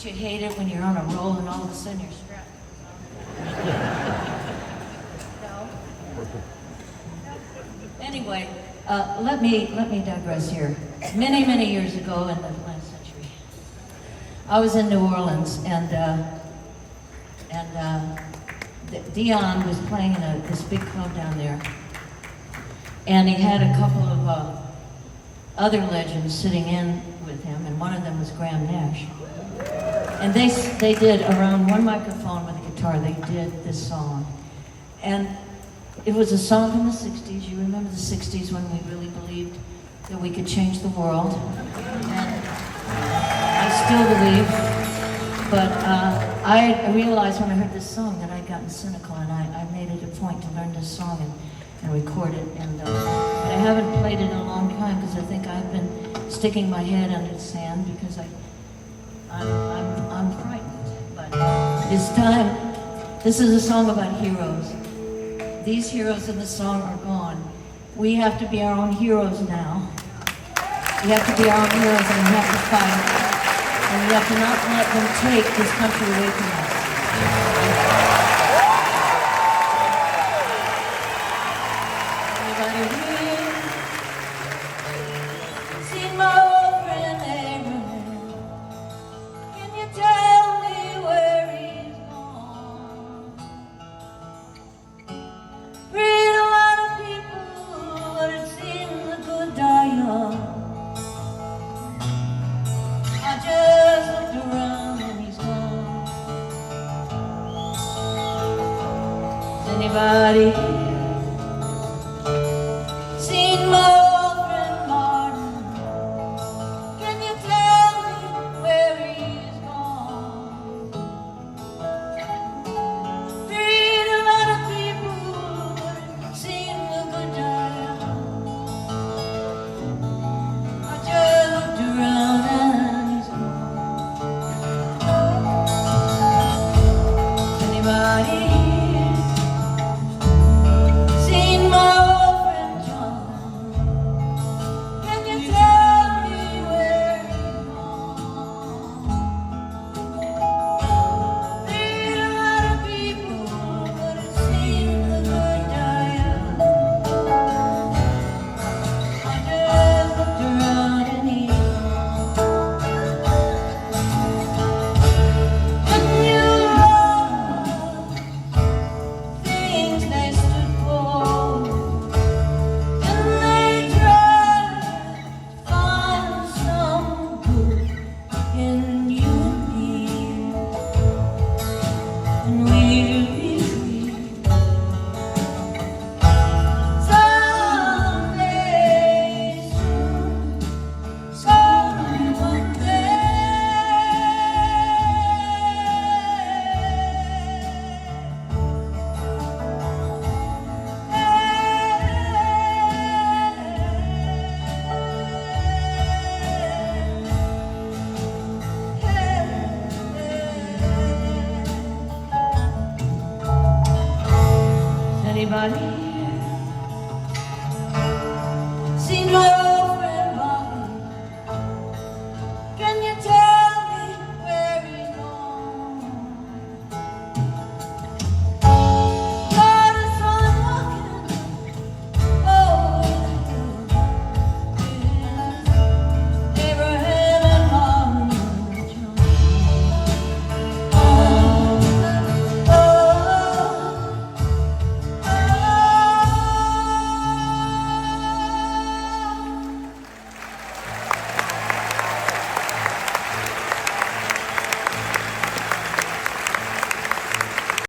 You hate it when you're on a roll and all of a sudden you're strapped. No? Anyway, let me digress here. Many years ago in the last century, I was in New Orleans, and Dion was playing in this big club down there, and he had a couple of other legends sitting in with him, and one of them was Graham Nash. And they did, around one microphone with a guitar, they did this song. And it was a song from the 60s. You remember the 60s when we really believed that we could change the world. And I still believe. But I realized when I heard this song that I'd gotten cynical, and I made it a point to learn this song and record it. And but I haven't played it in a long time because I think I've been sticking my head under the sand because I'm frightened, but it's time. This is a song about heroes. These heroes in the song are gone. We have to be our own heroes now. We have to be our own heroes, and we have to fight. And we have to not let them take this country away from us. Anybody here seen my old friend Abraham? Can you tell me where he's gone? Read a lot of people, but it seems the good die young. I just looked around and he's gone. Is anybody here seen my old friend Martin? Can you tell me where he's gone? Read a lot of people, but it seems the good die young. I just looked around and he's gone. Anybody here seen my old friend John? Can you tell me where he's gone? Read a lot of people, but it seems the good die young. I just looked around and he's gone. Couldn't you love things they stood for? And they tried to find some good in you and me, and we'll be free someday soon, one day. Anybody